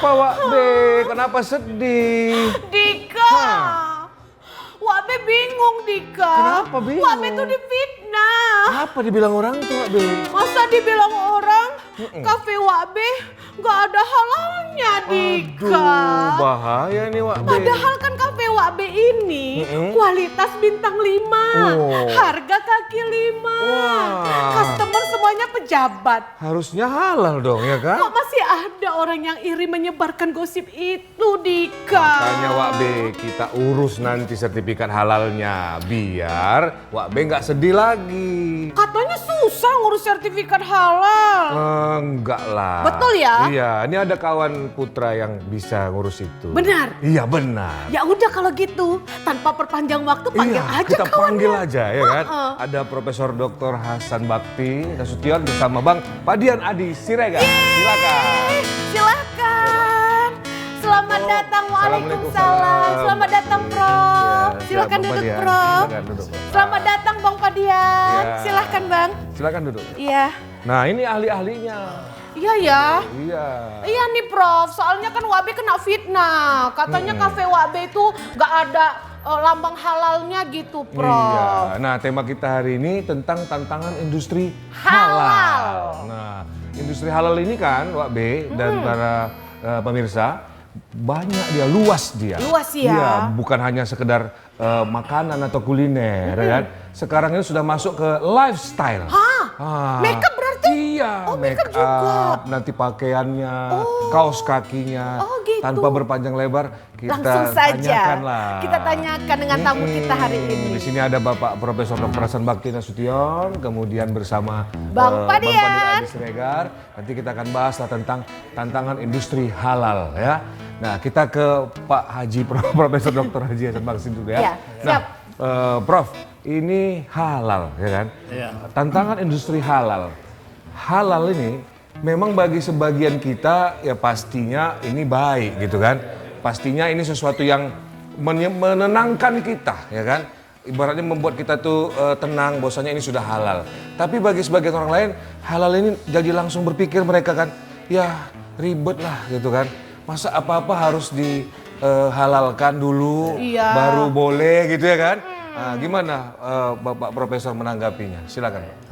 Kenapa, Wak Be? Kenapa sedih? Dika, Wak Be bingung, Dika. Kenapa bingung? Wak Be tuh difitnah. Apa dibilang orang tuh, Wak Be? Masa dibilang orang, kafe Wak Be nggak ada halalnya, Dika. Aduh, bahaya nih, Wak Be. Padahal kan kafe Wak Be ini kualitas bintang 5, harga kaki 5. Wah. Customer semuanya pejabat. Harusnya halal dong, ya kan? Kok masih ada orang yang iri menyebarkan gosip itu, Dika? Makanya Wak Be, kita urus nanti sertifikat halalnya. Biar Wak Be nggak sedih lagi. Katanya susah ngurus sertifikat halal. Enggak lah. Betul ya? Iya, ini ada kawan Putra yang bisa ngurus itu. Benar? Iya, benar. Ya udah kalau gitu, tanpa perpanjang waktu panggil aja kita kawannya. panggil aja ya kan. Ada Profesor Dr. Hasan Bakti Nasution bersama Bang Padian Adi Siregar. Silakan. Silakan. Selamat datang, waalaikumsalam. Selamat datang, Prof. Ya, silakan Bang duduk, Padian. Prof. Silakan duduk, Prof. Selamat datang, Bang Padian. Ya. Silakan, Bang. Silakan duduk. Iya. Nah, ini ahli-ahlinya. Iya ya. Iya. Iya nih Prof, soalnya kan Wabe kena fitnah. Katanya kafe Wabe itu nggak ada lambang halalnya gitu, Prof. Iya. Nah, tema kita hari ini tentang tantangan industri Halal. halal. Nah, industri halal ini kan, Wak B dan para pemirsa, banyak dia, luas dia. Luas ya. Iya, bukan hanya sekedar makanan atau kuliner, ya kan? Sekarang ini sudah masuk ke lifestyle. Hah? Makeup berarti? Iya, Oh, makeup juga. nanti pakaiannya, kaos kakinya, Oh, gitu. tanpa berpanjang lebar kita Langsung saja. tanyakan lah. Kita tanyakan dengan tamu kita hari ini. Di sini ada Bapak Profesor Dr. Hasan Bakti Nasution, kemudian bersama Bang Padian. Adi Siregar. Nanti kita akan bahas lah tentang tantangan industri halal ya. Nah, kita ke Pak Haji Profesor Dr. Haji Hasan Bakti dulu ya. Iya, siap. Nah, Prof, ini halal ya kan? Iya. Tantangan industri halal. Halal ini memang bagi sebagian kita ya pastinya ini baik gitu kan. Pastinya ini sesuatu yang menenangkan kita ya kan. Ibaratnya membuat kita tuh tenang bahwasanya ini sudah halal. Tapi bagi sebagian orang lain halal ini jadi langsung berpikir mereka kan ya ribet lah gitu kan. Masa apa-apa harus dihalalkan dulu Iya. baru boleh gitu ya kan. Nah, gimana Bapak Profesor menanggapinya? Silakan Pak.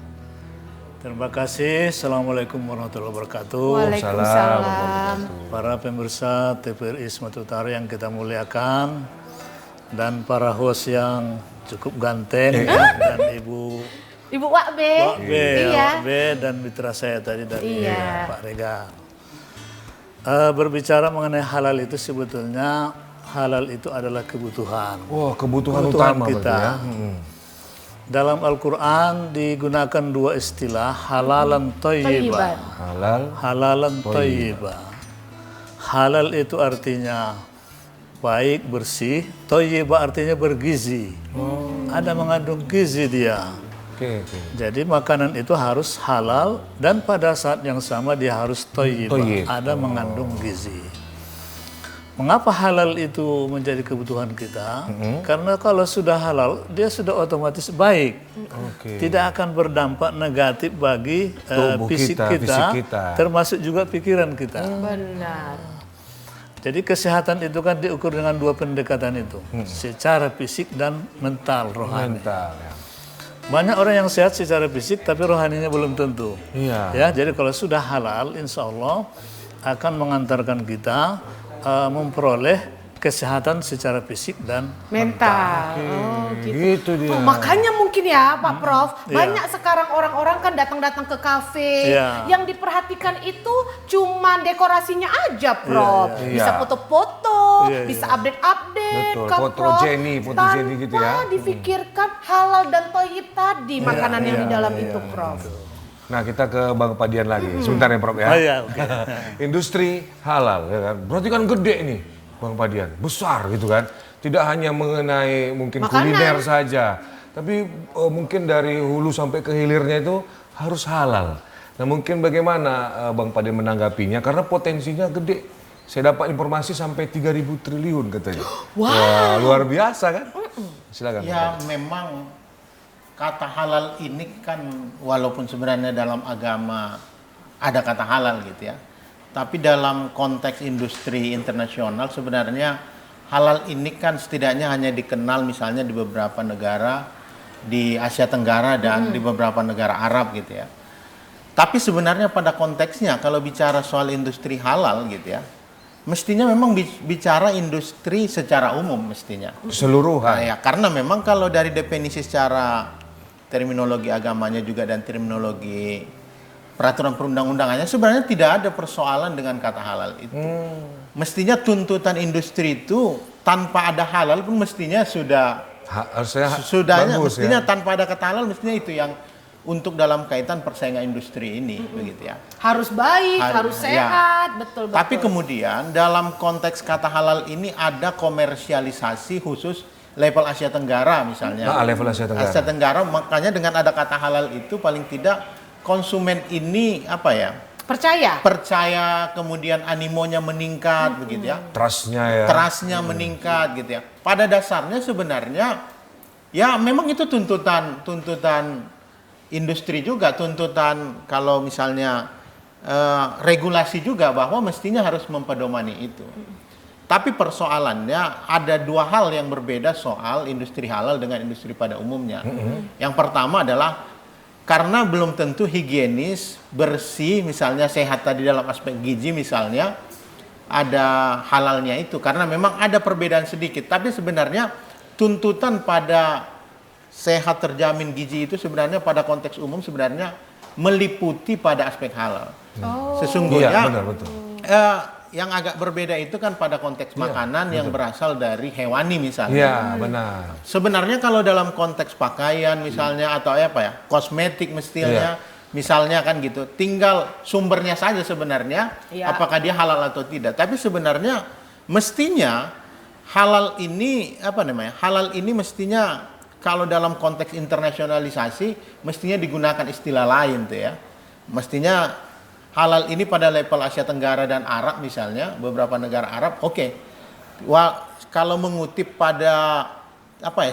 Terima kasih. Assalamualaikum warahmatullahi wabarakatuh. Waalaikumsalam. Para pemirsa TVRI Sumatera Utara yang kita muliakan dan para host yang cukup ganteng dan Ibu Ibu Wabe. Be, Iya. Be dan mitra saya tadi dari Iya. Pak Rega. Berbicara mengenai halal itu sebetulnya halal itu adalah kebutuhan. Wah, kebutuhan utama kita. berarti ya. Dalam Al-Quran digunakan dua istilah halalan thayyiban. Halalan thayyiban. Halal itu artinya baik, bersih. Thayyiban artinya bergizi. Ada mengandung gizi dia. Oke. Jadi makanan itu harus halal dan pada saat yang sama dia harus thayyiban. Thayyib. Ada mengandung gizi. Mengapa halal itu menjadi kebutuhan kita? Karena kalau sudah halal, dia sudah otomatis baik. Tidak akan berdampak negatif bagi Tubuh fisik fisik kita, termasuk juga pikiran kita. Benar. Jadi kesehatan itu kan diukur dengan dua pendekatan itu, secara fisik dan mental, rohani. Mental ya. Banyak orang yang sehat secara fisik, tapi rohaninya belum tentu. Iya. Ya, jadi kalau sudah halal, insya Allah akan mengantarkan kita memperoleh kesehatan secara fisik dan Mental. Oh, gitu. Gitu dia. Oh, makanya mungkin ya Pak Prof, banyak sekarang orang-orang kan datang-datang ke kafe. Iya. Yang diperhatikan itu cuma dekorasinya aja, Prof. Iya. Bisa foto-foto, Iya, bisa update-update Betul, kan, foto Prof. Jenny gitu ya. Tanpa difikirkan halal dan thayyib tadi makanan yang di dalam itu, Prof. Nah, kita ke Bang Padian lagi. Sebentar ya, Prof ya. Oh iya, oke. Industri halal ya kan. Berarti kan gede nih, Bang Padian. Besar gitu kan. Tidak hanya mengenai mungkin Makanan. kuliner saja, tapi mungkin dari hulu sampai ke hilirnya itu harus halal. Nah, mungkin bagaimana Bang Padian menanggapinya karena potensinya gede. Saya dapat informasi sampai 3.000 triliun katanya. Wow. Wah, luar biasa kan? Silakan. Ya memang kata halal ini kan walaupun sebenarnya dalam agama ada kata halal gitu ya. Tapi dalam konteks industri internasional sebenarnya halal ini kan setidaknya hanya dikenal misalnya di beberapa negara di Asia Tenggara dan di beberapa negara Arab gitu ya. Tapi sebenarnya pada konteksnya kalau bicara soal industri halal gitu ya, mestinya memang bicara industri secara umum mestinya. Nah, Keseluruhan. ya, karena memang kalau dari definisi secara terminologi agamanya juga dan terminologi peraturan perundang-undangannya sebenarnya tidak ada persoalan dengan kata halal itu. Mestinya tuntutan industri itu tanpa ada halal pun mestinya Harusnya sudahnya bagus mestinya ya. tanpa ada kata halal mestinya itu yang untuk dalam kaitan persaingan industri ini begitu ya. Harus baik, harus ya. sehat, betul. Tapi kemudian dalam konteks kata halal ini ada komersialisasi khusus level Asia Tenggara misalnya. Level Asia Tenggara. Asia Tenggara, makanya dengan ada kata halal itu paling tidak konsumen ini apa ya? Percaya, kemudian animonya meningkat begitu ya. Trustnya ya. Trustnya meningkat gitu ya. Pada dasarnya sebenarnya ya memang itu tuntutan industri juga, tuntutan kalau misalnya regulasi juga bahwa mestinya harus mempedomani itu. Tapi persoalannya ada dua hal yang berbeda soal industri halal dengan industri pada umumnya. Yang pertama adalah karena belum tentu higienis, bersih, misalnya sehat tadi dalam aspek gizi misalnya, ada halalnya itu. Karena memang ada perbedaan sedikit. Tapi sebenarnya tuntutan pada sehat terjamin gizi itu sebenarnya pada konteks umum sebenarnya meliputi pada aspek halal. Sesungguhnya Iya, benar, betul. Yang agak berbeda itu kan pada konteks makanan yang berasal dari hewani misalnya. Iya, benar. Sebenarnya kalau dalam konteks pakaian misalnya atau apa ya, kosmetik mestinya misalnya kan gitu, tinggal sumbernya saja sebenarnya apakah dia halal atau tidak. Tapi sebenarnya mestinya halal ini halal ini mestinya kalau dalam konteks internasionalisasi mestinya digunakan istilah lain tuh ya. Mestinya halal ini pada level Asia Tenggara dan Arab misalnya, beberapa negara Arab, oke. Kalau mengutip pada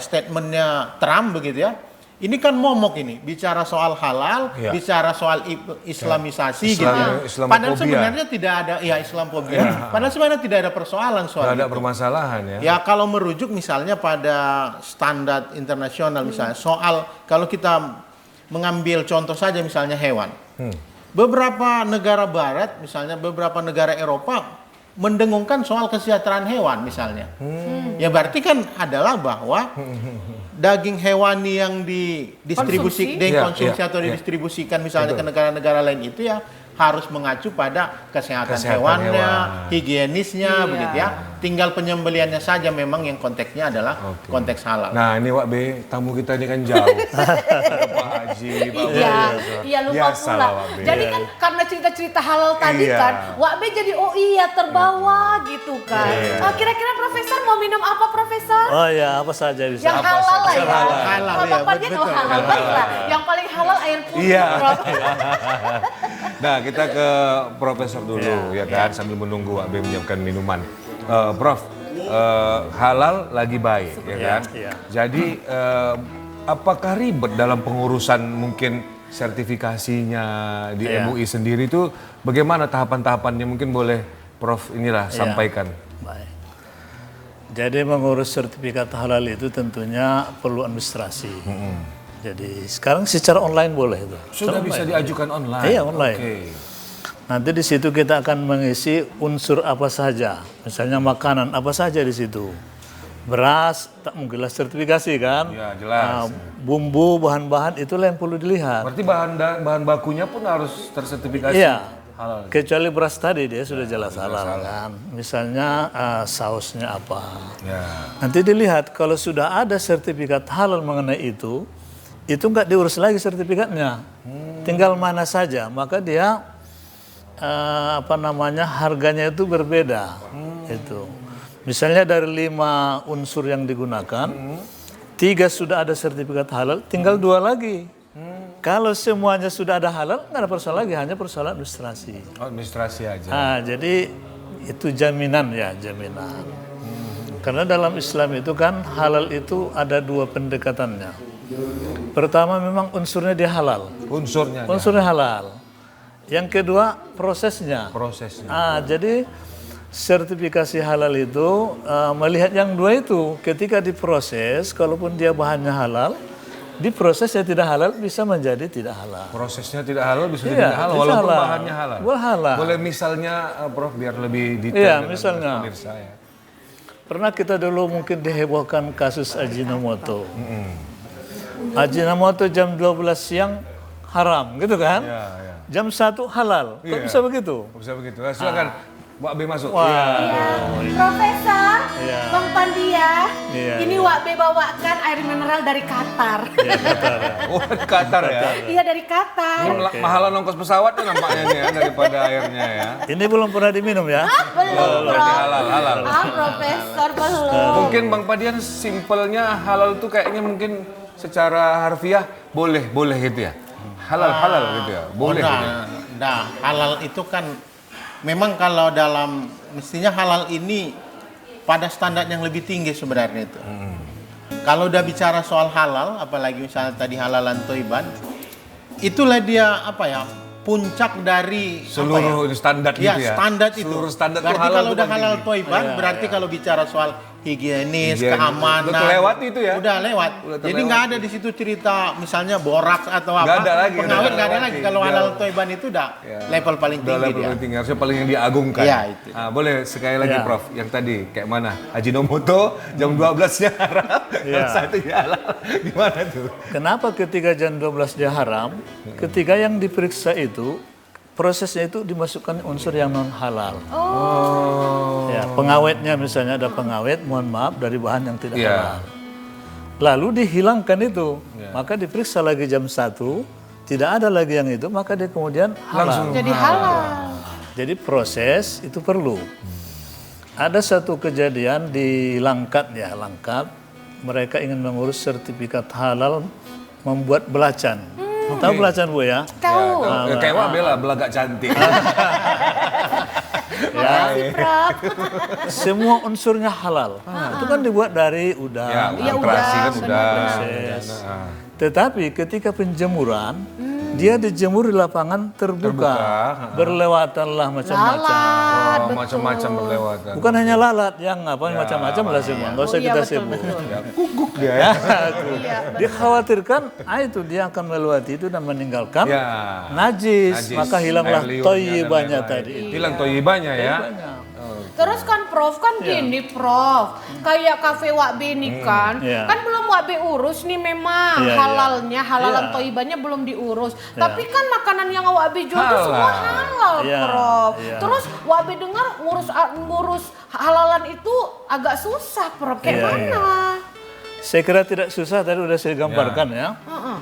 statementnya Trump begitu ya, ini kan momok ini, bicara soal halal, bicara soal islamisasi gitu ya. Padahal sebenarnya tidak ada, Islamophobia. Padahal sebenarnya tidak ada persoalan soal Tidak ada itu. permasalahan ya. Ya kalau merujuk misalnya pada standar internasional misalnya, soal kalau kita mengambil contoh saja misalnya hewan. Beberapa negara barat, misalnya beberapa negara Eropa mendengungkan soal kesejahteraan hewan misalnya. Ya berarti kan adalah bahwa daging hewani yang dikonsumsi atau didistribusikan misalnya ke negara-negara lain itu ya harus mengacu pada kesehatan hewannya, higienisnya begitu ya. Tinggal penyembeliannya saja memang yang konteksnya adalah konteks halal. Nah ini Wak B, tamu kita ini kan jauh. Ada Pak Haji, Pak Iya lupa Biasa pula. lah, Wak B. Jadi kan karena cerita-cerita halal tadi kan, Wak B jadi terbawa gitu kan. Kira-kira Profesor mau minum apa Profesor? Oh ya, apa saja bisa. Yang halal lah ya. Halal, Kalau ya, bapaknya betul. halal baiklah. Yang paling halal air putih. Iya. Prof. Nah kita ke Profesor dulu ya kan, sambil menunggu Wak B menyiapkan minuman. Prof, halal lagi baik ya kan. Jadi apakah ribet dalam pengurusan mungkin sertifikasinya di MUI sendiri itu bagaimana tahapan-tahapannya, mungkin boleh Prof sampaikan. Baik. Jadi mengurus sertifikat halal itu tentunya perlu administrasi. Jadi sekarang secara online boleh itu. Sudah bisa diajukan online? Iya online. Okay. Nanti di situ kita akan mengisi unsur apa saja, misalnya makanan apa saja di situ. Beras tak mungkinlah sertifikasi kan? Ya jelas. Bumbu, bahan-bahan itulah yang perlu dilihat. Berarti bahan bakunya pun harus tersertifikasi halal. Kecuali beras tadi dia sudah jelas halal kan. Misalnya sausnya apa. Ya. Nanti dilihat kalau sudah ada sertifikat halal mengenai itu nggak diurus lagi sertifikatnya. Tinggal mana saja, maka dia harganya itu berbeda. Itu. Misalnya dari 5 unsur yang digunakan, 3 sudah ada sertifikat halal, tinggal 2 lagi. Kalau semuanya sudah ada halal, nggak ada persoalan lagi, hanya persoalan administrasi. Administrasi aja. Jadi itu jaminan. Karena dalam Islam itu kan halal itu ada 2 pendekatannya. Pertama memang unsurnya dia halal. Unsurnya Unsurnya halal. Yang kedua prosesnya. Jadi sertifikasi halal itu melihat yang dua itu, ketika diproses, kalaupun dia bahannya halal, diprosesnya tidak halal bisa menjadi tidak halal. Prosesnya tidak halal bisa Iya, tidak halal bisa walaupun halal. bahannya halal. Halal. Boleh misalnya Prof biar lebih detail. Iya, dengan misalnya. pemirsa ya. Pernah kita dulu mungkin dihebohkan kasus Ajinomoto. Ajinomoto jam 12 siang haram, gitu kan? Iya, iya. Jam 1 halal. Kok Iya. bisa begitu? Bisa begitu. Silakan Mbak B masuk. Wah. Iya. Profesor, Iya. Bang Pandia, Iya. ini Wak B bawakan air mineral dari Qatar. Ya, betul, ya. Oh, di Qatar ya. Iya dari Qatar. Ini mahalan ongkos pesawat tuh nampaknya nih ya daripada airnya ya. Ini belum pernah diminum ya? Belum, Berarti Prof. halal. Profesor belum. Mungkin Bang Padian simpelnya halal tuh kayaknya mungkin secara harfiah boleh gitu ya. Halal gitu ya. Boleh. gitu ya. Nah, halal itu kan memang kalau dalam mestinya halal ini pada standar yang lebih tinggi sebenarnya itu. Kalau udah bicara soal halal, apalagi misalnya tadi halalan toiban, itulah dia puncak dari Seluruh standar gitu ya, ya. standar itu. Seluruh standar berarti tuh halal kalau tuh udah paling halal tinggi. toiban, berarti kalau bicara soal higienis, Higienis. keamanan, Udah kelewati itu ya? Udah lewat. Udah Jadi terlewati. nggak ada di situ cerita misalnya boraks atau apa. Nggak ada lagi, Pengawet udah nggak ada lewati. lagi. Kalau Udah. halal toiban itu udah level paling Udah tinggi level dia. paling tinggi, harusnya paling yang diagungkan. Iya, itu. Nah, boleh sekali lagi Iya. Prof, yang tadi kayak mana? Ajinomoto jam 12-nya haram, yang satunya halal. Gimana tuh? Kenapa ketika jam 12 dia haram? Ketika yang diperiksa itu, prosesnya itu dimasukkan unsur yang non halal. Ya, pengawetnya misalnya ada pengawet, mohon maaf, dari bahan yang tidak Iya. halal. Lalu dihilangkan itu, maka diperiksa lagi jam 1, tidak ada lagi yang itu, maka dia kemudian halal. Langsung Jadi halal. Jadi proses itu perlu. Ada satu kejadian di Langkat ya, Langkat. Mereka ingin mengurus sertifikat halal membuat belacan. Tahu belacan Bu ya? Tahu. Ya, kayak Wak Bella, belagak cantik. Makasih, Prof. Semua unsurnya halal. Itu kan dibuat dari udang. Ya, Iya, operasi kan udah, udah. Proses. Tetapi ketika penjemuran, dia dijemur di lapangan terbuka. Berlewatanlah macam-macam. Lalat, Oh, macam-macam berlewatan. Bukan hanya lalat, yang macam-macam lah semua. Nggak usah kita betul, sebut. betul. Ya, guguk dia ya. Dikhawatirkan, itu dia akan melewati itu dan meninggalkan Ya. najis. Maka hilanglah Air liurnya toyibanya dan lain-lain. tadi. Hilang toyibanya ya. Terus kan Prof, kan gini Prof, kayak kafe Wak B ini kan, Iya. kan belum Wak B urus nih memang Iya, halalnya, halalan Iya. toibannya belum diurus. Tapi kan makanan yang Wak B jual itu Halal. semua halal Iya, Prof. iya. Terus Wak B dengar ngurus halalan itu agak susah Prof, kayak Iya, mana? Saya kira tidak susah, tadi udah saya gambarkan ya.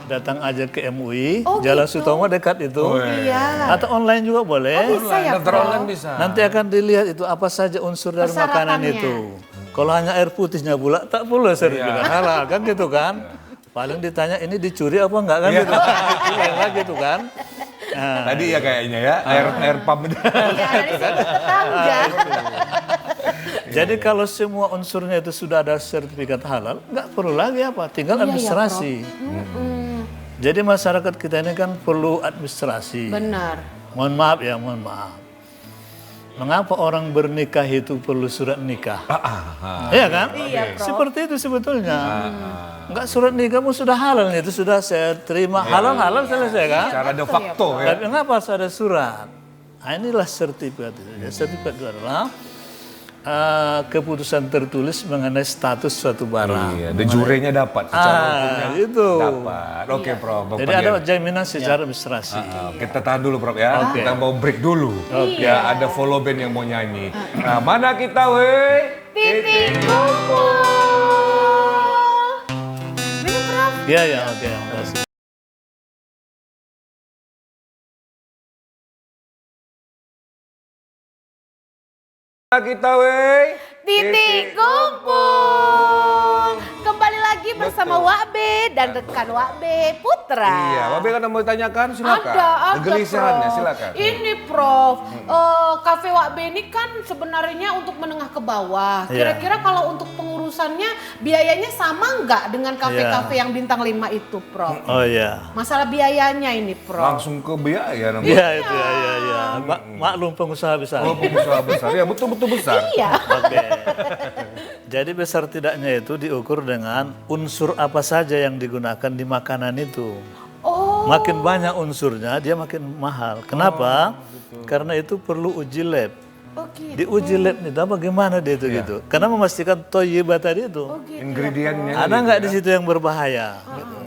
Datang aja ke MUI, Oh, Jalan gitu. Sutomo dekat itu. Iya. Atau online juga boleh. Bisa ya Daftar Prof? online bisa. Nanti akan dilihat itu apa saja unsur dari makanan Persyaratannya. itu. Kalau hanya air putihnya pula, tak perlu sertifikat halal kan gitu kan. Paling ditanya ini dicuri apa enggak kan gitu. Itu yang lagi gitu kan. Nah, Tadi ya kayaknya ya, air pump. Iya, dari sudut tetangga. jadi kalau semua unsurnya itu sudah ada sertifikat halal, nggak perlu lagi apa, tinggal Iya, ya, administrasi. Jadi masyarakat kita ini kan perlu administrasi. Benar. Mohon maaf ya, mohon maaf. Mengapa orang bernikah itu perlu surat nikah? Iya kan? Iya, Prof. Seperti itu sebetulnya. Enggak surat nikahmu sudah halal, itu sudah saya terima halal selesai kan? Secara de facto ya. Tapi mengapa harus ada surat? Nah, inilah sertifikat itu. Jadi, sertifikat itu adalah keputusan tertulis mengenai status suatu barang. Iya, de jurenya dapat secara hukumnya. Itu. Dapat. Oke, Prof. Bang Jadi Padian. ada jaminan secara administrasi. Kita tahan dulu Prof ya. Oke. Kita mau break dulu. Ya, ada follow band yang mau nyanyi. Nah, mana kita weh? Titik kumpul. Ini Prof. Iya, ya, oke, makasih. Mana kita weh? Titik kumpul. Kembali lagi bersama Wak B dan rekan Wak B Putra. Iya, Wabe kan mau ditanyakan silakan. Ada Kegelisahannya Prof. silakan. Ini Prof, Cafe Wak B ini kan sebenarnya untuk menengah ke bawah. Iya. Kira-kira kalau untuk pengurus pengurusannya biayanya sama nggak dengan kafe-kafe yang bintang 5 itu, Prof? Oh ya. Masalah biayanya ini, Prof. Langsung ke biaya namanya. Iya itu ya. Maklum pengusaha besar. Oh, pengusaha besar. Ya, betul-betul besar. Iya. Oke. Jadi besar tidaknya itu diukur dengan unsur apa saja yang digunakan di makanan itu. Oh. Makin banyak unsurnya, dia makin mahal. Kenapa? Karena itu perlu uji lab. Oh gitu. Diuji lab nih, bagaimana dia itu gitu? Karena memastikan toyibah tadi itu. Ingredientnya. Ada nggak di situ yang berbahaya? Gitu.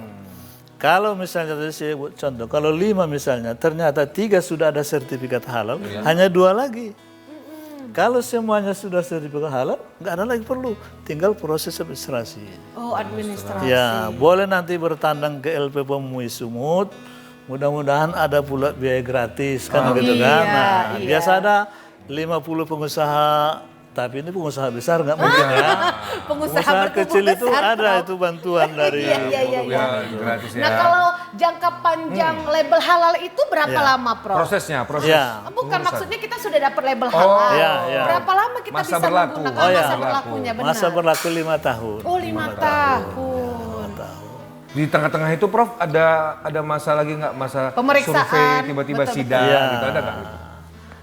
Kalau misalnya tadi saya buat contoh, kalau 5 misalnya, ternyata 3 sudah ada sertifikat halal, hanya 2 lagi. Kalau semuanya sudah sertifikat halal, nggak ada lagi perlu, tinggal proses administrasi. Oh, administrasi. Ya, boleh nanti bertandang ke LP Pemui Sumut. Mudah-mudahan ada pula biaya gratis kan gitu kan. Nah, biasa ada 50 pengusaha, tapi ini pengusaha besar nggak mungkin ya. Pengusaha kecil itu besar, ada Prof. itu bantuan dari. Iya. Ya, gratis ya. Nah, kalau jangka panjang label halal itu berapa lama, Prof? Prosesnya. Ya. Bukan, maksudnya kita sudah dapat label halal. Iya. Berapa lama kita Masa bisa berlaku. menggunakan Oh, ya. masa berlakunya, benar? Masa berlaku 5 tahun. Oh, 5 tahun. Di tengah-tengah itu, Prof, ada masa lagi nggak, masa Pemeriksaan. survei, tiba-tiba Betul, sidang Iya. gitu, ada nggak? Gitu?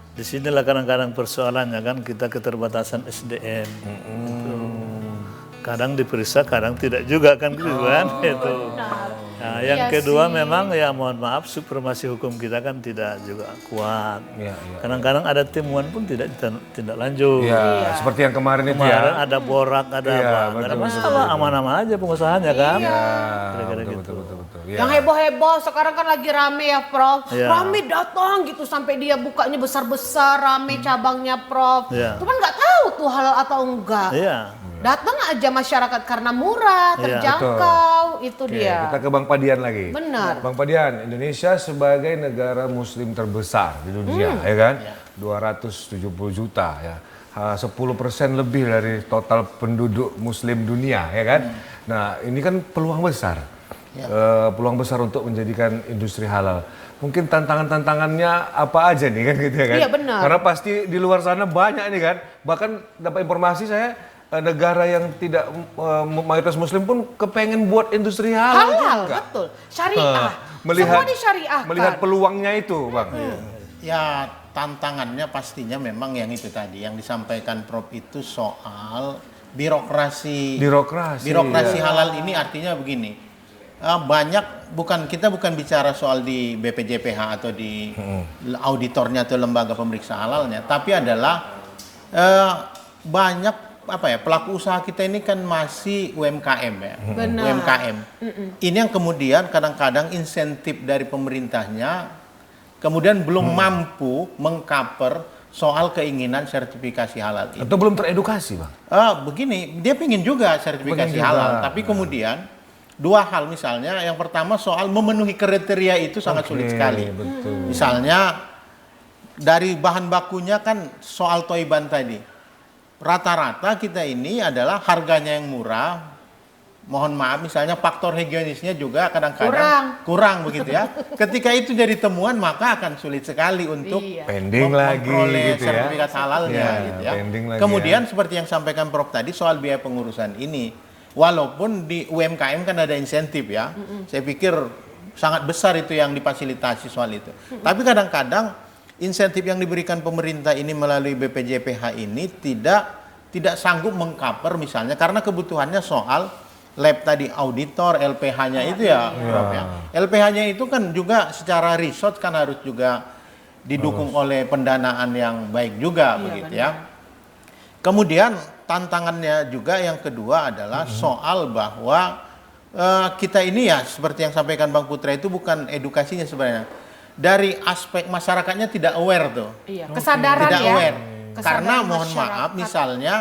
Di sinilah kadang-kadang persoalannya kan kita keterbatasan SDM. Gitu. Kadang diperiksa, kadang tidak juga kan gitu kan. Itu. Nah, yang kedua memang ya mohon maaf supremasi hukum kita kan tidak juga kuat. Iya. Kadang-kadang ada temuan pun tidak lanjut. Ya, seperti yang kemarin itu Kemarin ya. ada borak, ada Iya, apa. Nggak ada masalah, aman-aman aja pengusahanya kan. Ya, Kira-kira betul. Ya. Yang heboh-heboh sekarang kan lagi rame ya, Prof. Iya. Rame datang gitu sampai dia bukanya besar-besar, rame cabangnya, Prof. Iya. Cuman nggak tahu tuh halal atau enggak. Iya. Datang aja masyarakat karena murah, Iya, terjangkau, itu Oke, dia. kita ke Bang Padian lagi. Benar. Bang Padian, Indonesia sebagai negara muslim terbesar di dunia, ya kan? 270 juta ya. 10% lebih dari total penduduk muslim dunia, ya kan? Nah, ini kan peluang besar. Peluang besar untuk menjadikan industri halal. Mungkin tantangan-tantangannya apa aja nih kan gitu ya kan? Iya, benar. Karena pasti di luar sana banyak nih kan. Bahkan dapat informasi saya negara yang tidak mayoritas muslim pun kepengen buat industri halal, Halal, juga. betul. Syariah. Melihat, Semua disyariahkan. melihat peluangnya itu, Bang. Ya, tantangannya pastinya memang yang itu tadi yang disampaikan Prof itu soal birokrasi. Birokrasi, ya. Halal ini artinya begini. Kita bukan bicara soal di BPJPH atau di auditornya atau lembaga pemeriksa halalnya, tapi adalah banyak pelaku usaha kita ini kan masih UMKM ya. Benar. UMKM. Ini yang kemudian kadang-kadang insentif dari pemerintahnya kemudian belum mampu mengcover soal keinginan sertifikasi halal itu. Atau belum teredukasi, Bang? Begini, dia pingin juga sertifikasi Pingin juga. halal, tapi kemudian 2 hal misalnya, yang pertama soal memenuhi kriteria itu sangat sulit sekali. Betul. Misalnya dari bahan bakunya kan soal toiban tadi. Rata-rata kita ini adalah harganya yang murah. Mohon maaf misalnya faktor higienisnya juga kadang-kadang kurang begitu ya. Ketika itu jadi temuan maka akan sulit sekali untuk Pending lagi memperoleh gitu ya. sertifikat halalnya Ya, gitu ya. pending lagi Kemudian seperti yang sampaikan Prof tadi soal biaya pengurusan ini. Walaupun di UMKM kan ada insentif ya. Saya pikir sangat besar itu yang difasilitasi soal itu. Tapi kadang-kadang insentif yang diberikan pemerintah ini melalui BPJPH ini tidak sanggup mengcover misalnya karena kebutuhannya soal lab tadi auditor LPH-nya itu ya, Prof ya. LPH-nya itu kan juga secara riset kan harus juga didukung oleh pendanaan yang baik juga begitu ya. Kemudian tantangannya juga yang kedua adalah soal bahwa kita ini ya seperti yang sampaikan Bang Putra itu bukan edukasinya sebenarnya. Dari aspek masyarakatnya tidak aware tuh. Iya, kesadaran Tidak ya. aware. Kesadaran Karena mohon masyarakat. maaf misalnya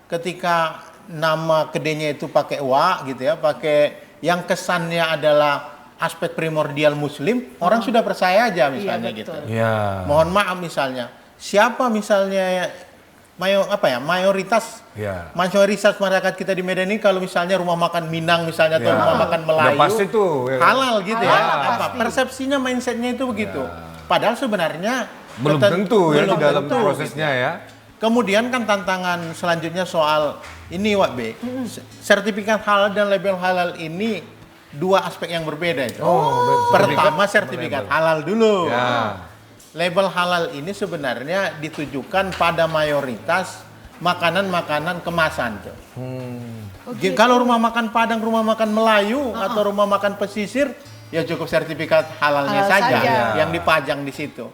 ketika nama kedainya itu pakai wa gitu ya, pakai yang kesannya adalah aspek primordial muslim, orang sudah percaya aja misalnya gitu. Ya. Mohon maaf misalnya, siapa misalnya mayoritas masyarakat kita di Medan ini kalau misalnya rumah makan Minang misalnya atau rumah makan Melayu pasti tuh, ya kan? halal gitu ya. Pasti. Persepsinya mindsetnya itu begitu. Padahal sebenarnya Belum tentu ya di belum dalam tentu, prosesnya gitu. ya. Kemudian kan tantangan selanjutnya soal ini Wak B. Sertifikat halal dan label halal ini dua aspek yang berbeda itu. Pertama sertifikat halal dulu. Ya. Label halal ini sebenarnya ditujukan pada mayoritas makanan-makanan kemasan tuh. Kalau rumah makan Padang, rumah makan Melayu atau rumah makan pesisir, ya cukup sertifikat halalnya Halal saja saja. yang dipajang di situ.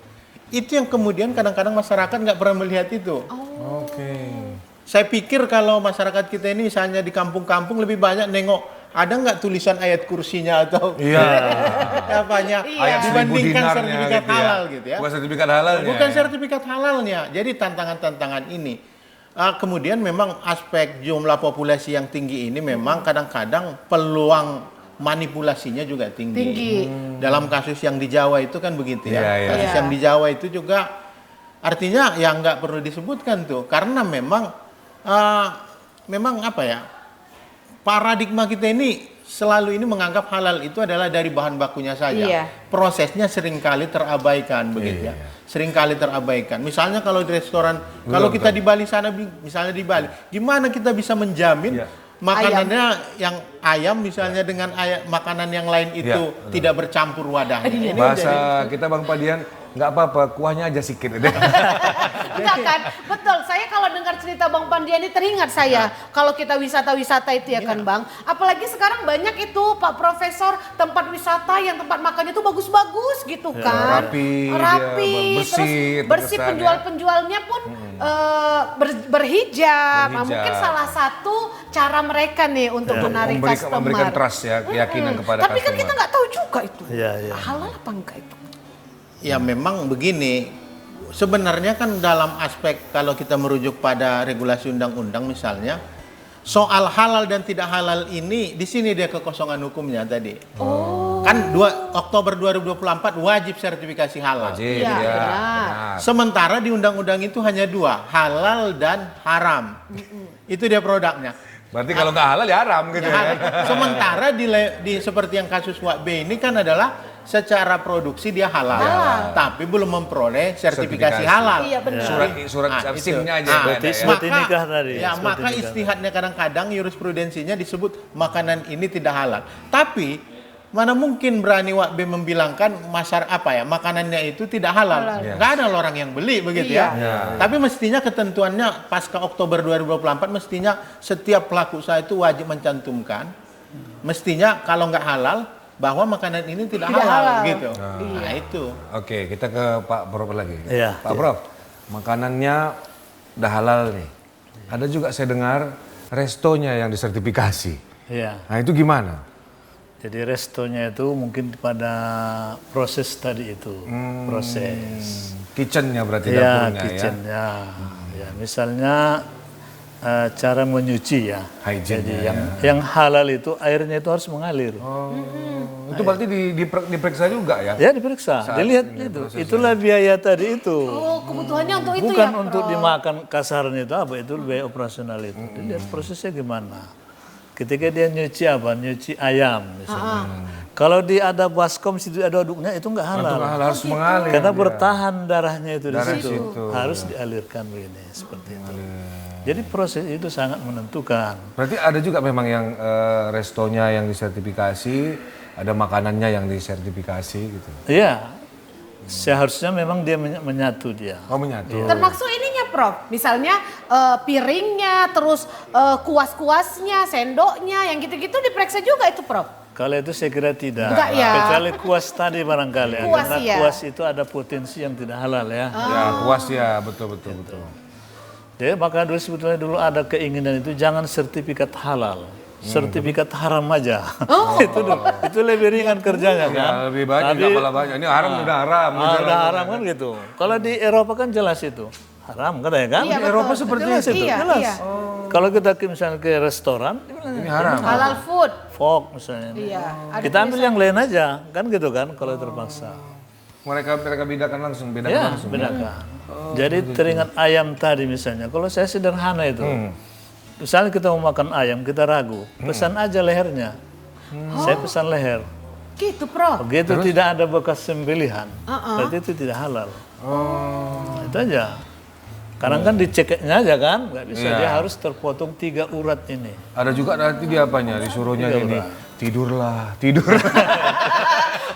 Itu yang kemudian kadang-kadang masyarakat nggak pernah melihat itu. Oke. Saya pikir kalau masyarakat kita ini misalnya di kampung-kampung lebih banyak nengok ada nggak tulisan ayat kursinya atau Iya. apanya Ayat 1000 dibandingkan dinarnya sertifikat gitu ya. halal gitu ya. Bukan sertifikat halalnya. Bukan sertifikat halalnya. Jadi tantangan-tantangan ini. Kemudian memang aspek jumlah populasi yang tinggi ini memang kadang-kadang peluang manipulasinya juga tinggi. Dalam kasus yang di Jawa itu kan begitu ya. Iya, iya. Kasus Iya. yang di Jawa itu juga artinya yang nggak perlu disebutkan tuh. Karena memang apa ya, paradigma kita ini selalu ini menganggap halal itu adalah dari bahan bakunya saja. Iya. Prosesnya seringkali terabaikan begitu ya. Seringkali terabaikan. Misalnya kalau di restoran, kalau kita di Bali sana, misalnya di Bali, gimana kita bisa menjamin makanannya yang ayam misalnya dengan makanan yang lain itu tidak bercampur wadahnya? Ini Bahasa kita Bang Padian, nggak apa-apa, kuahnya aja sedikit. Enggak kan? Betul. Saya kalau dengar cerita Bang Pandian ini teringat saya kalau kita wisata-wisata itu ya kan Bang. Apalagi sekarang banyak itu Pak Profesor tempat wisata yang tempat makannya itu bagus-bagus gitu kan. Rapi, Rapi, dia bersih, terus bersih terkesan, penjual-penjualnya pun berhijab. Nah, Berhijab. mungkin salah satu cara mereka nih untuk menarik customer. Memberikan trust ya, keyakinan kepada Tapi kan customer. kita nggak tahu juga itu. Iya, iya. Halal apa enggak itu? Ya memang begini, sebenarnya kan dalam aspek kalau kita merujuk pada regulasi undang-undang misalnya, soal halal dan tidak halal ini di sini dia kekosongan hukumnya tadi. Kan Oktober 2024 wajib sertifikasi halal. Wajib, Iya, ya. benar. Benar. Sementara di undang-undang itu hanya dua, halal dan haram. Itu dia produknya. Berarti kalau nggak halal ya haram gitu ya. Sementara di seperti yang kasus Wak B ini kan adalah secara produksi dia halal, tapi belum memperoleh sertifikasi halal. Iya benar. Surat itu. SIM-nya aja Nah, nggak ada ya. seperti nikah tadi. Ya, Seperti maka nikah. istihadnya kadang-kadang jurisprudensinya disebut makanan ini tidak halal. Tapi mana mungkin berani Wak B membilangkan makanannya itu tidak halal. Nggak ada orang yang beli begitu ya. Tapi mestinya ketentuannya pasca Oktober 2024 mestinya setiap pelaku usaha itu wajib mencantumkan mestinya kalau nggak halal bahwa makanan ini tidak halal gitu. Nah, itu. Oke, kita ke Pak Prof lagi. Iya. Pak Prof, makanannya udah halal nih. Ada juga saya dengar restonya yang disertifikasi. Iya. Nah itu gimana? Jadi restonya itu mungkin pada proses tadi itu, proses. Kitchennya berarti Ya, dapurnya kitchen ya. ya. Misalnya cara menyuci ya. Hygiene-nya, Jadi yang halal itu airnya itu harus mengalir. Itu berarti diperiksa juga ya? Ya diperiksa, dilihat itu. Itulah biaya tadi itu. Oh, kebutuhannya untuk itu Bukan ya, untuk Prof? dimakan kasarnya itu apa, itu biaya operasional itu. Dilihat prosesnya gimana. Ketika dia nyuci apa? Nyuci ayam misalnya. Kalau ada baskom situ ada aduknya itu nggak halal. Itu harus mengalir. Karena bertahan darahnya itu di Darah situ. situ. Harus dialirkan begini seperti itu. Jadi proses itu sangat menentukan. Berarti ada juga memang yang restonya yang disertifikasi, ada makanannya yang disertifikasi gitu. Iya. Seharusnya memang dia menyatu dia. Oh menyatu. Termasuk ininya Prof, misalnya piringnya, terus kuas-kuasnya, sendoknya, yang gitu-gitu diperiksa juga itu Prof? Kalau itu saya kira tidak. Enggak ya. Kecuali kuas tadi barangkali. Ya. Kuas, Karena iya. kuas itu ada potensi yang tidak halal ya. Ya puas ya, betul. Jadi maka sebetulnya dulu ada keinginan itu jangan sertifikat halal. Sertifikat haram aja. itu lebih ringan kerjanya kan. Ya, lebih banyak, nggak malah banyak. Ini haram udah haram. gitu. Udah haram kan gitu. Kalau di Eropa kan jelas itu. Haram katanya kan. Iya, Di betul. Eropa seperti Jelas, itu. iya, Jelas. iya. Kalau kita misalnya ke restoran, Ini haram. Halal food. fork misalnya. Iya. Ada Kita ambil yang lain aja, kan gitu kan kalau terpaksa. Mereka bedakan langsung, bedakan Ya, langsung. bedakan. Jadi teringat ayam tadi misalnya. Kalau saya sederhana itu. Misalnya kita mau makan ayam, kita ragu. Pesan aja lehernya. Saya pesan leher. Gitu Prof. Begitu tidak ada bekas sembelihan, berarti itu tidak halal. Itu aja. Karena kan diceknya aja kan, nggak bisa, Iya. dia harus terpotong 3 urat ini. Ada juga nanti dia apanya, disuruhnya Tidur gini, lah. tidur.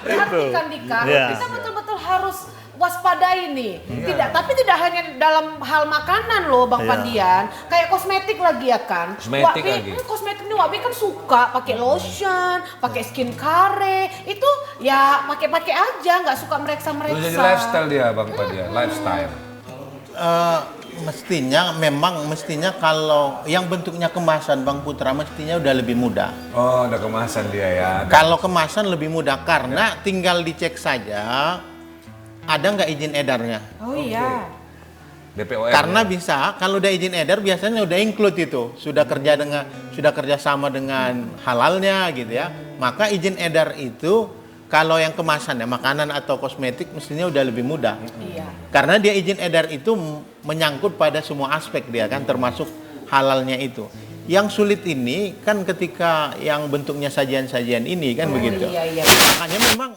Perhatikan Dika, Iya. kita betul-betul harus waspadai nih. Tapi tidak hanya dalam hal makanan loh Bang Iya. Pandian. Kayak kosmetik lagi ya kan. Kosmetik lagi. Kosmetik nih Wabi kan suka pakai lotion, pakai skincare. Itu ya pakai-pakai aja, nggak suka Itu mereksa-mereksa. jadi lifestyle dia Bang Pandian, lifestyle. Mestinya kalau yang bentuknya kemasan Bang Putra mestinya udah lebih mudah. Oh, ada kemasan dia ya. Kalau kemasan lebih mudah karena tinggal dicek saja ada nggak izin edarnya. Oh iya. BPOM. Karena bisa kalau udah izin edar biasanya udah include itu, sudah kerja sama dengan halalnya gitu ya. Maka izin edar itu kalau yang kemasan ya makanan atau kosmetik mestinya udah lebih mudah. Iya. Karena dia izin edar itu menyangkut pada semua aspek dia kan termasuk halalnya itu. Yang sulit ini kan ketika yang bentuknya sajian-sajian ini kan begitu. Iya. Makanya memang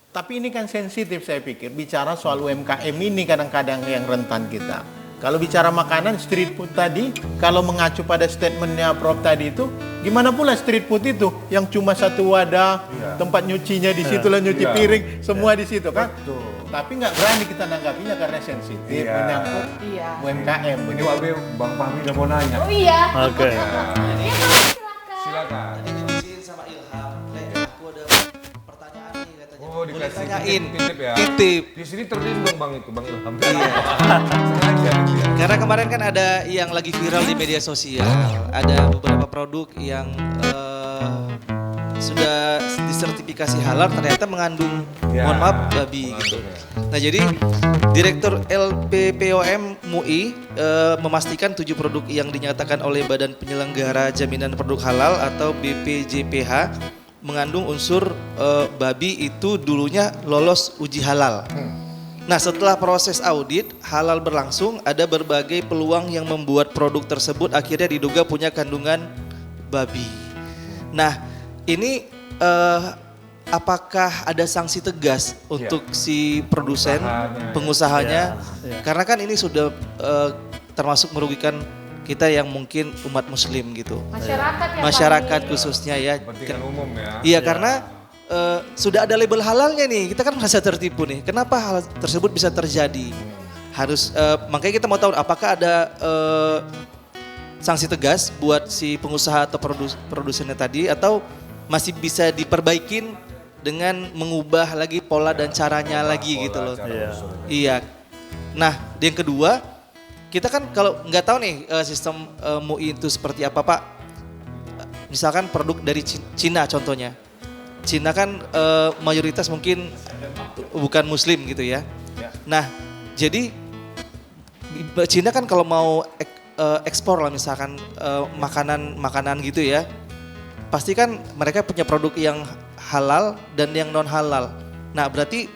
tapi ini kan sensitif saya pikir bicara soal UMKM ini kadang-kadang yang rentan kita. Kalau bicara makanan street food tadi, kalau mengacu pada statementnya Prof tadi itu, gimana pula street food itu yang cuma satu wadah, tempat nyucinya di situ lah nyuci piring, semua di situ kan. Tapi nggak berani kita nanggapinya karena sensitif, menyangkut Iya. UMKM. Ini Wabe, Bang Fahmi udah mau nanya. Oh iya. Oke. Iya, silakan. Silakan. Tadi diusin sama Ilham, aku ada pertanyaan nih katanya. Oh, Boleh dikasih tanyain. titip ya. Titip. Di sini terlindung Bang itu, Bang Ilham. Iya. Sengaja gitu ya. Karena kemarin kan ada yang lagi viral di media sosial, ada beberapa produk yang sudah disertifikasi halal ternyata mengandung, Ya, mohon maaf, babi gitu. Nah jadi Direktur LPPOM MUI memastikan 7 produk yang dinyatakan oleh Badan Penyelenggara Jaminan Produk Halal atau BPJPH mengandung unsur babi itu dulunya lolos uji halal. Nah setelah proses audit halal berlangsung ada berbagai peluang yang membuat produk tersebut akhirnya diduga punya kandungan babi. Nah ini apakah ada sanksi tegas untuk si produsen, pengusahanya? Karena kan ini sudah termasuk merugikan kita yang mungkin umat muslim gitu. Masyarakat ya. Masyarakat Fahmi. khususnya ya. Kepentingan umum ya. Iya karena sudah ada label halalnya nih, kita kan merasa tertipu nih. Kenapa hal tersebut bisa terjadi? Harus makanya kita mau tahu apakah ada sanksi tegas buat si pengusaha atau produsennya tadi atau masih bisa diperbaikin dengan mengubah lagi pola dan caranya lagi gitu loh. Iya. Nah, yang kedua, kita kan kalau nggak tahu nih sistem MUI itu seperti apa Pak. Misalkan produk dari Cina contohnya. Cina kan mayoritas mungkin bukan muslim gitu ya. Nah, jadi Cina kan kalau mau ekspor lah misalkan makanan gitu ya. Pasti kan mereka punya produk yang halal dan yang non halal. Nah, berarti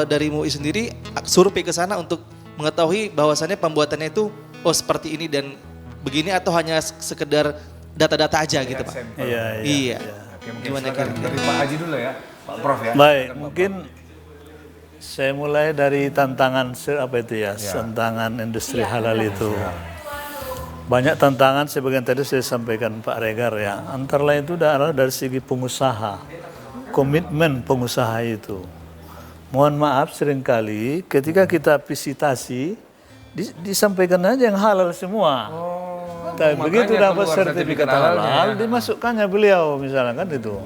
dari MUI sendiri survei ke sana untuk mengetahui bahwasannya pembuatannya itu seperti ini dan begini atau hanya sekedar data-data aja gitu, Pak. Iya. Oke, mungkin Gimana silakan kira-kira? dari Pak Haji dulu ya, Pak Prof ya. Baik, mungkin saya mulai dari tantangan tantangan industri halal itu. Banyak tantangan sebagian tadi saya sampaikan Pak Regar ya. Antara lain itu adalah dari segi pengusaha, komitmen pengusaha itu. Mohon maaf seringkali ketika kita visitasi disampaikan aja yang halal semua. Tapi begitu makanya dapat keluar sertifikat sertifikat halalnya. halal, dimasukkannya beliau misalnya kan itu.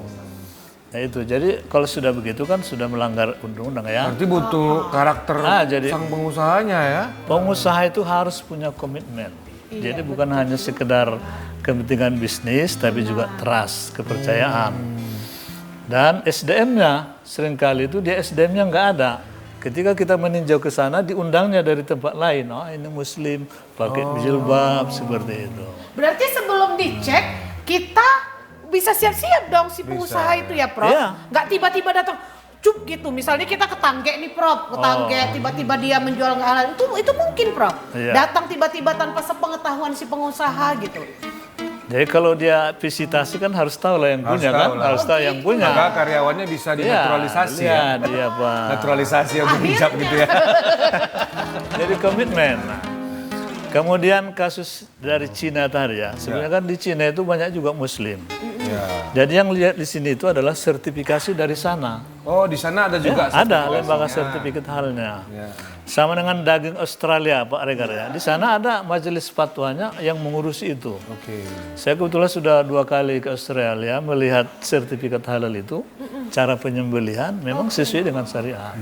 Nah itu, jadi kalau sudah begitu kan sudah melanggar undang-undang ya. Berarti butuh karakter jadi sang pengusahanya ya. pengusaha itu harus punya komitmen. Jadi bukan hanya sekedar kepentingan bisnis, tapi juga trust, kepercayaan. Dan SDM-nya seringkali itu dia SDM-nya nggak ada. Ketika kita meninjau ke sana, diundangnya dari tempat lain. Oh ini muslim, pakai jilbab, seperti itu. Berarti sebelum dicek, kita bisa siap-siap dong si pengusaha itu ya Prof. Iya. Nggak tiba-tiba datang, cup gitu. Misalnya kita ke Tangge nih Prof, ke Tangge tiba-tiba dia menjual nggak halal. Itu mungkin Prof. Iya. Datang tiba-tiba tanpa sepengetahuan si pengusaha gitu. Jadi kalau dia visitasi kan harus tahu lah yang punya kan, harus tahu yang punya. Maka karyawannya bisa dinaturalisasi ya. Iya, dia Pak. Naturalisasi yang berhijab gitu ya. Jadi komitmen. Nah, Kemudian kasus dari Cina tadi ya, sebenarnya kan di Cina itu banyak juga Muslim. Ya. Jadi yang lihat di sini itu adalah sertifikasi dari sana. Oh, di sana ada juga. Ya, ada lembaga sertifikat halnya. Ya. Sama dengan daging Australia, Pak Regar ya. Di sana ada majelis fatwanya yang mengurusi itu. Oke. Saya kebetulan sudah 2 kali ke Australia melihat sertifikat halal itu, cara penyembelihan memang sesuai dengan syariat.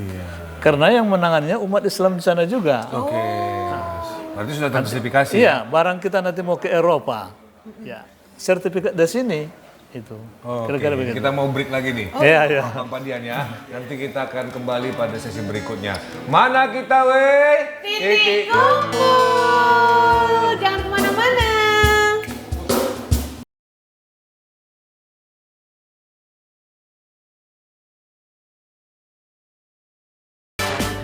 Karena yang menangannya umat Islam di sana juga. Oke. Berarti sudah tersertifikasi. Iya, barang kita nanti mau ke Eropa, ya sertifikat dari sini itu. Oke. Kira-kira begitu. Kita mau break lagi nih. Iya, iya. Bang Pandian ya. Nanti kita akan kembali pada sesi berikutnya. Mana kita weh? Titik kumpul. Jangan kemana-mana.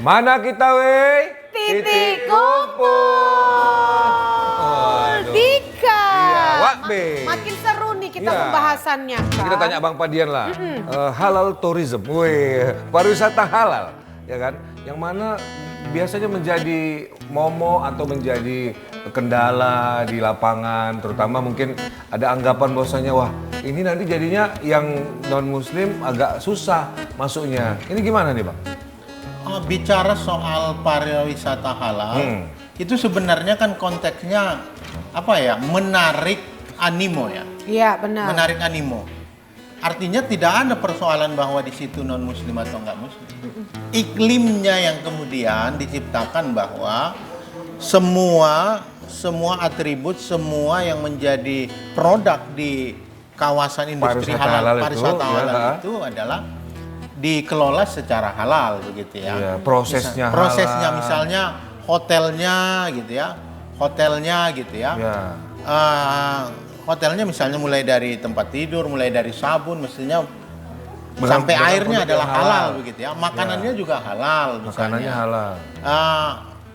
Mana kita weh? Titik kumpul. Dika. Iya, Wak Be. Makin seru nih kita Iya. pembahasannya kan. Kita tanya Bang Pandian lah. Halal tourism, weh, pariwisata halal, ya kan? Yang mana biasanya menjadi momo atau menjadi kendala di lapangan, terutama mungkin ada anggapan bahwasanya wah ini nanti jadinya yang non Muslim agak susah masuknya. Ini gimana nih Bang? Bicara soal pariwisata halal, itu sebenarnya kan konteksnya apa ya? Menarik animo ya. Iya benar. Menarik animo. Artinya tidak ada persoalan bahwa di situ non muslim atau enggak muslim. Iklimnya yang kemudian diciptakan bahwa semua atribut, semua yang menjadi produk di kawasan industri Pariwisata halal, halal itu, pariwisata ya, halal ha? itu adalah dikelola secara halal begitu ya. Iya, prosesnya Prosesnya halal. misalnya hotelnya gitu ya. Hotelnya gitu ya. Ya. Hotelnya misalnya mulai dari tempat tidur, mulai dari sabun, mestinya Benar- sampai benar airnya produk adalah yang halal halal. begitu ya. Makanannya juga halal misalnya. Makanannya halal.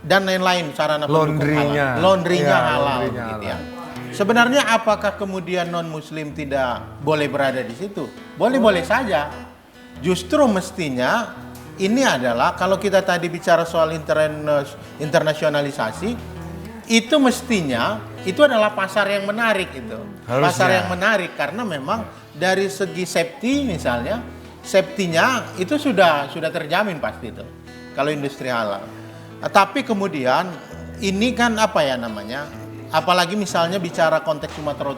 Dan lain-lain sarana pendukung Laundry-nya. halal. Laundry-nya Iya, halal laundry-nya begitu ya. halal. Sebenarnya apakah kemudian non muslim tidak boleh berada di situ? Boleh-boleh saja. Justru mestinya ini adalah kalau kita tadi bicara soal internasionalisasi, itu mestinya itu adalah pasar yang menarik itu. Harusnya. Pasar yang menarik karena memang dari segi safety misalnya, safety-nya itu sudah terjamin pasti itu kalau industri halal. Tapi kemudian ini kan apa ya namanya? Apalagi misalnya bicara konteks Sumatera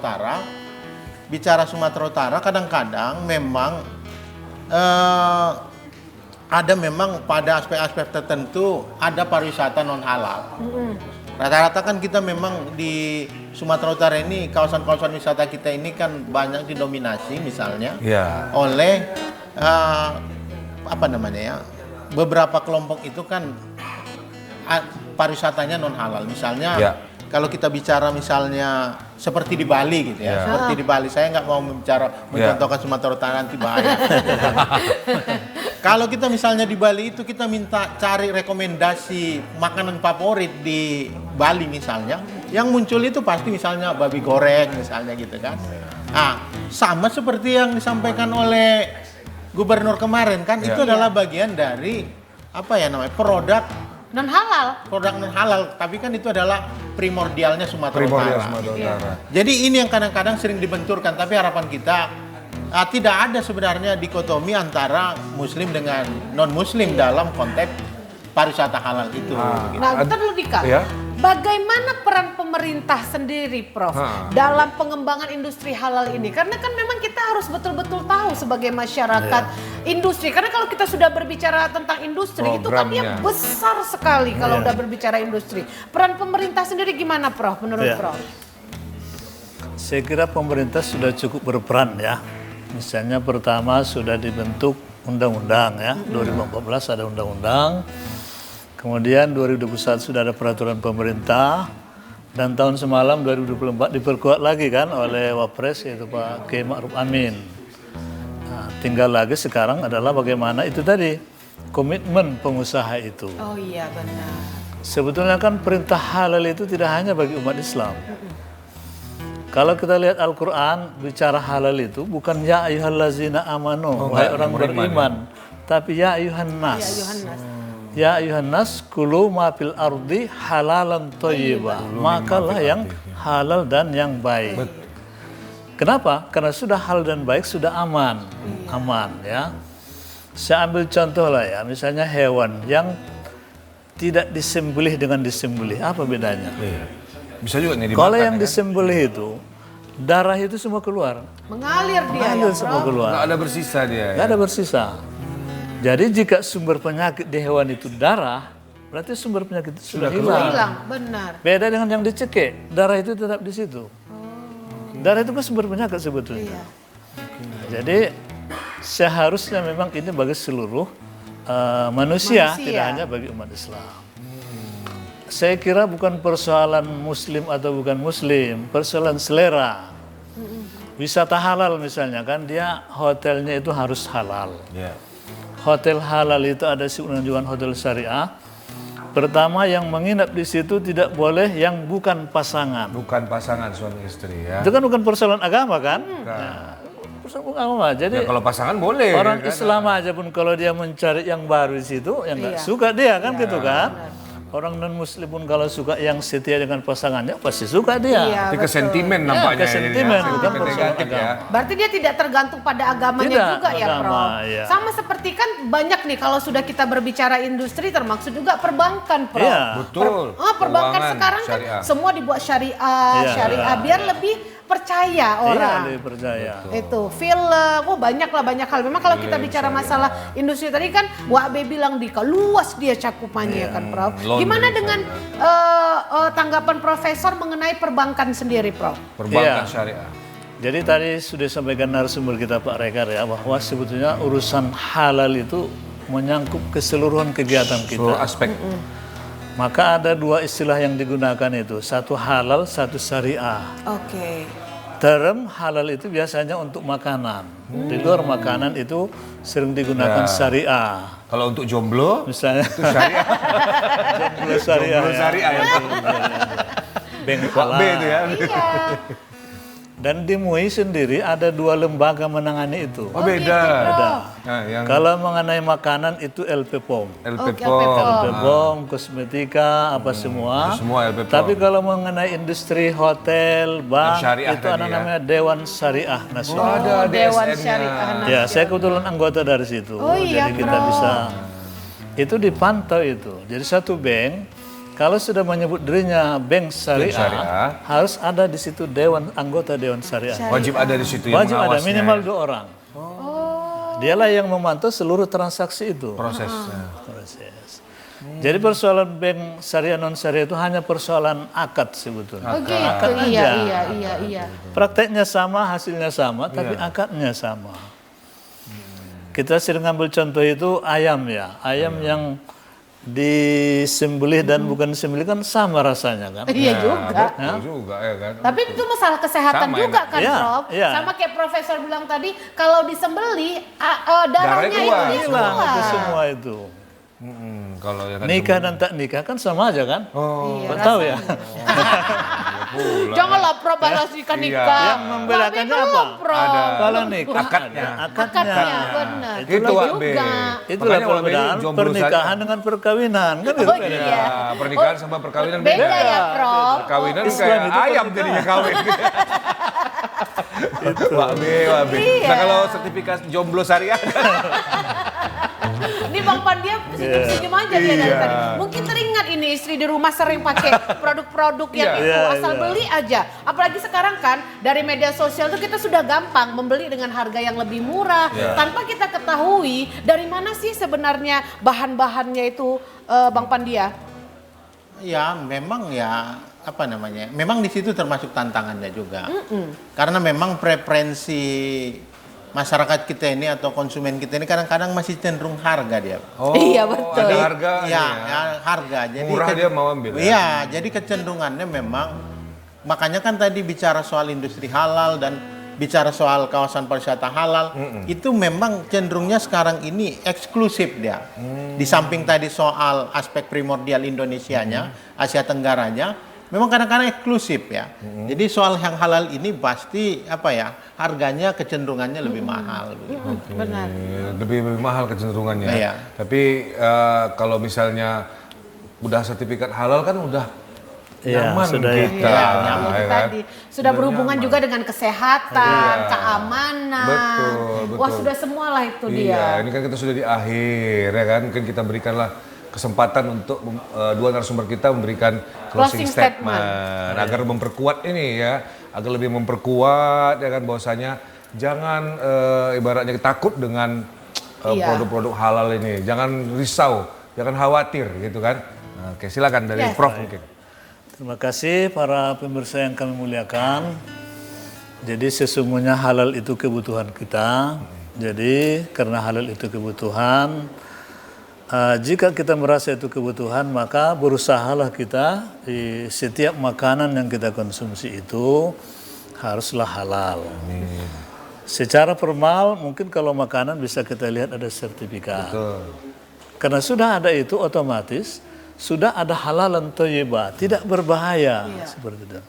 Utara, kadang-kadang memang ada memang pada aspek-aspek tertentu ada pariwisata non halal. Rata-rata kan kita memang di Sumatera Utara ini kawasan-kawasan wisata kita ini kan banyak didominasi misalnya Ya. oleh apa namanya ya, beberapa kelompok itu kan pariwisatanya non halal misalnya. Ya. Kalau kita bicara misalnya seperti di Bali gitu ya, Ya. seperti di Bali, saya nggak mau mencontohkan Sumatera Utara nanti bahaya. Kalau kita misalnya di Bali itu kita minta cari rekomendasi makanan favorit di Bali misalnya, yang muncul itu pasti misalnya babi goreng misalnya gitu kan. Sama seperti yang disampaikan oleh gubernur kemarin kan, itu adalah bagian dari apa ya namanya produk Non halal. non halal, tapi kan itu adalah primordialnya Sumatera Primordial Utara. Sumatera Iya. Utara. Jadi ini yang kadang-kadang sering dibenturkan, tapi harapan kita tidak ada sebenarnya dikotomi antara muslim dengan non muslim dalam konteks pariwisata halal itu. gitu. Nah, kita dulu Dika. Ya. Bagaimana peran pemerintah sendiri, Prof, dalam pengembangan industri halal ini? Karena kan memang kita harus betul-betul tahu sebagai masyarakat industri. Karena kalau kita sudah berbicara tentang industri, itu kan dia Programnya. besar sekali kalau udah berbicara industri. Peran pemerintah sendiri gimana, Prof, menurut Iya. Prof? Saya kira pemerintah sudah cukup berperan ya. Misalnya pertama sudah dibentuk undang-undang ya, 2014 ada undang-undang. Kemudian 2021 sudah ada peraturan pemerintah, dan tahun semalam 2024 diperkuat lagi kan oleh Wapres yaitu Pak Kiai Ma'ruf Amin. Nah, tinggal lagi sekarang adalah bagaimana itu tadi komitmen pengusaha itu. Oh iya benar. Sebetulnya kan perintah halal itu tidak hanya bagi umat Islam. Kalau kita lihat Al-Quran bicara halal itu bukan ya ayyuhallazina amanu, wahai orang beriman, tapi ya ayyuhan nas. Ya Yohanes. Ya ayuhan nas kulu ma fil ardi halalan thayyiba. Makalah yang halal dan yang baik. Kenapa? Karena sudah halal dan baik, sudah aman. Aman ya. Saya ambil contoh lah ya, misalnya hewan yang tidak disembelih dengan disembelih, apa bedanya? Bisa juga nih dimakan. Kalau yang ya kan? disembelih itu, darah itu semua keluar. Mengalir dia Mengalir ya, semua Prof. keluar. Nggak ada bersisa dia. Nggak ada bersisa. Jadi jika sumber penyakit di hewan itu darah, berarti sumber penyakit itu sudah hilang. Hilang, benar. Beda dengan yang dicekik, darah itu tetap di situ. Darah itu kan sumber penyakit sebetulnya. Iya. Jadi seharusnya memang ini bagi seluruh manusia, tidak hanya bagi umat Islam. Saya kira bukan persoalan muslim atau bukan muslim, persoalan selera. Wisata halal misalnya kan, dia hotelnya itu harus halal. Ya. Hotel halal itu ada juga hotel syariah. Pertama yang menginap di situ tidak boleh yang bukan pasangan. Bukan pasangan suami istri ya. Itu kan bukan persoalan agama kan? Nah, persoalan agama. Jadi Ya, kalau pasangan boleh. orang kan? Islam aja pun kalau dia mencari yang baru di situ, yang nggak suka dia kan gitu kan? Orang non Muslim pun kalau suka yang setia dengan pasangannya pasti suka dia. Iya, Tapi ke sentimen nampaknya. ke sentimen, ini, bukan sentimen persoalan negatif ya. agama. Berarti dia tidak tergantung pada agamanya Tidak, juga ya, agama, Prof. iya. Sama seperti kan banyak nih kalau sudah kita berbicara industri termasuk juga perbankan, Prof. Iya. Betul. Perbankan Keuangan sekarang syariah. kan semua dibuat syariah, Iya, syariah biar lebih percaya Iya, orang. lebih percaya. Itu film, banyak hal. Memang kalau kita bicara masalah industri tadi kan, Wak Abe bilang luas dia cakupannya ya kan, Prof. laundry Gimana dengan tanggapan Profesor mengenai perbankan sendiri, Prof? Perbankan Iya. syariah. Jadi tadi sudah sampaikan narasumber kita Pak Rekar ya, bahwa sebetulnya urusan halal itu menyangkut keseluruhan kegiatan Seluruh kita. aspek. Maka ada dua istilah yang digunakan itu, satu halal, satu syariah. Oke. Term halal itu biasanya untuk makanan. Di luar makanan itu sering digunakan syariah. Kalau untuk jomblo, Misalnya itu syariah. jomblo syariah. Jomblo syariah ya. Bank Wak B itu ya. Iya. Dan di MUI sendiri ada dua lembaga menangani itu. Oh beda. Ada. Nah, yang Kalau mengenai makanan itu LP POM. LP Oke, POM. LP POM, kosmetika, apa semua. Semua LP POM. Tapi kalau mengenai industri hotel, bank, syariah itu tadi ada ya. namanya Dewan Syariah Nasional. ada Dewan DSN-nya. Syariah. Ya, saya kebetulan anggota dari situ. Oh iya, Jadi kita Prof. bisa, itu dipantau itu. Jadi satu bank, kalau sudah menyebut dirinya bank syariah, syariah. harus ada di situ anggota Dewan Syariah. Wajib ada di situ yang Wajib ada mengawasnya. minimal 2 orang. Dialah yang memantau seluruh transaksi itu. Prosesnya. Proses. Jadi persoalan bank syariah non syariah itu hanya persoalan akad sebetulnya. Oh gitu, Akad iya, aja. iya. Prakteknya sama, hasilnya sama, tapi akadnya sama. Kita sering ambil contoh itu ayam ya, ayam yang disembelih dan bukan disembelih kan sama rasanya kan. Iya juga. Betul juga ya kan. Tapi itu masalah kesehatan Sama juga enak. kan, Iya, Prof? iya. Sama kayak Profesor bilang tadi, kalau disembeli darahnya itu keluar. dia Hilang keluar. itu semua itu. Kalau yang Nikah dan tak nikah kan sama aja kan? Oh, Iya, Kau tahu ya? Janganlah Prof balas nikah-nikah. Yang membedakannya Tapi belum, apa? Prof. Ada. Kalau nikah Akadnya. ada Akadnya, benar. Itu Wak B. juga. Itulah Makanya Wak B ini perbedaan jomblo pernikahan syariah. dengan perkawinan kan gitu. Oh kan? iya. Ya, pernikahan sama perkawinan Beda beda. ya, Prof. Perkawinan Islam kayak itu ayam pernikahan. jadinya kawin. Wak B, Wak B. Iya. Nah kalau sertifikat jomblo syariah Ini Bang Pandia senyum-senyum aja dia dari Iya. tadi. Mungkin teringat ini istri di rumah sering pakai produk-produk yang Iya. itu Iya, asal iya. beli aja. Apalagi sekarang kan dari media sosial tuh kita sudah gampang membeli dengan harga yang lebih murah tanpa kita ketahui dari mana sih sebenarnya bahan-bahannya itu Bang Pandia. Ya, memang ya apa namanya? Memang di situ termasuk tantangannya juga. Karena memang preferensi masyarakat kita ini atau konsumen kita ini kadang-kadang masih cenderung harga dia. Oh, Iya, betul. Ada harga. Ya, harga. Jadi Murah dia mau ambil. Ya? Iya, jadi kecenderungannya memang makanya kan tadi bicara soal industri halal dan bicara soal kawasan pariwisata halal itu memang cenderungnya sekarang ini eksklusif dia. Di samping tadi soal aspek primordial Indonesianya, Asia Tenggaranya, memang kadang-kadang eksklusif ya. Jadi soal yang halal ini pasti apa ya, harganya kecenderungannya lebih mahal. Benar. Lebih mahal kecenderungannya. Iya. Tapi kalau misalnya udah sertifikat halal kan udah Iya, nyaman sudah ya. kita, Iya, nyaman ya kan? tadi. Sudah berhubungan nyaman. juga dengan kesehatan, Iya. keamanan. Betul. Wah, sudah semua lah itu Iya, dia. ini kan kita sudah di akhir ya kan, mungkin kita berikanlah kesempatan untuk dua narasumber kita memberikan closing Closing statement. statement agar memperkuat ini ya, agar lebih memperkuat ya kan bahwasanya jangan ibaratnya takut dengan Iya. produk-produk halal ini, jangan risau, jangan khawatir gitu kan. Nah, oke, silakan dari Yes. Prof mungkin. Terima kasih para pemirsa yang kami muliakan. Jadi sesungguhnya halal itu kebutuhan kita. Jadi karena halal itu kebutuhan, jika kita merasa itu kebutuhan, maka berusahalah kita di setiap makanan yang kita konsumsi itu haruslah halal. Secara formal mungkin kalau makanan bisa kita lihat ada sertifikat. Betul. Karena sudah ada itu otomatis sudah ada halalan thayyibah, tidak berbahaya seperti itu.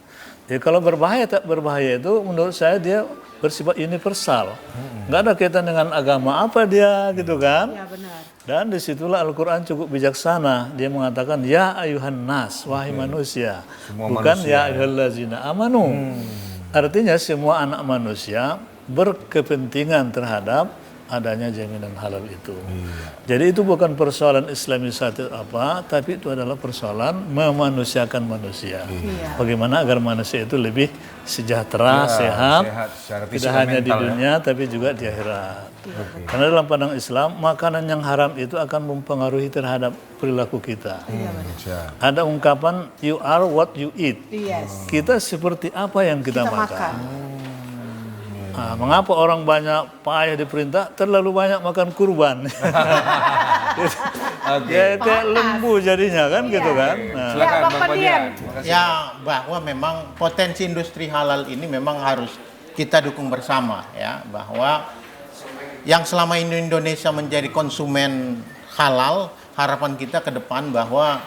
Jadi kalau berbahaya tak berbahaya itu menurut saya dia bersifat universal. Nggak ada kaitan dengan agama apa dia gitu kan. Ya, benar. Dan disitulah Al-Quran cukup bijaksana. Dia mengatakan ya ayuhan nas, wahai manusia. Semua Bukan manusia, ya ayyuhallazina amanu. Artinya semua anak manusia berkepentingan terhadap adanya jaminan halal itu. Jadi itu bukan persoalan Islamisasi apa, tapi itu adalah persoalan memanusiakan manusia. Bagaimana agar manusia itu lebih sejahtera, sehat, secara fisik tidak dan hanya di mental, ya. dunia tapi juga di akhirat. Karena dalam pandang Islam, makanan yang haram itu akan mempengaruhi terhadap perilaku kita. Ada ungkapan you are what you eat. Yes. Kita seperti apa yang kita Kita makan. makan. Nah, mengapa orang banyak payah diperintah terlalu banyak makan kurban? Ya kayak lembu jadinya kan gitu kan. Nah, Silakan Ya, Bang Bang Pandian. Pandian. Ya, bahwa memang potensi industri halal ini memang harus kita dukung bersama ya, bahwa yang selama ini Indonesia menjadi konsumen halal, harapan kita ke depan bahwa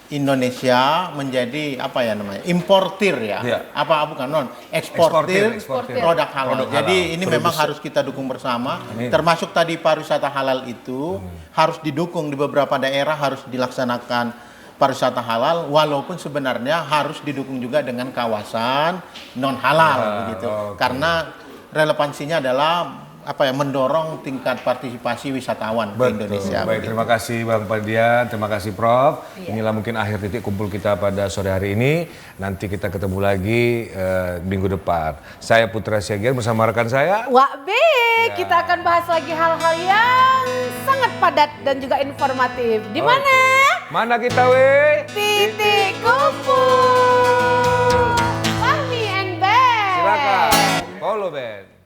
Indonesia menjadi apa ya namanya, importir ya, Iya. apa bukan non eksportir Eksportir. produk halal. Produk Jadi halal. ini memang harus kita dukung bersama, termasuk tadi pariwisata halal itu harus didukung di beberapa daerah, harus dilaksanakan pariwisata halal, walaupun sebenarnya harus didukung juga dengan kawasan non halal begitu, karena relevansinya adalah apa ya, mendorong tingkat partisipasi wisatawan ke Indonesia. Baik, terima kasih Bang Pandian, terima kasih Prof. Inilah mungkin akhir titik kumpul kita pada sore hari ini. Nanti kita ketemu lagi minggu depan. Saya Putra Siagian bersama rekan saya. Wak B, kita akan bahas lagi hal-hal yang sangat padat dan juga informatif. Di mana? Mana kita weh? Titik kumpul. Fahmi and Ben. Silakan. Follow Ben.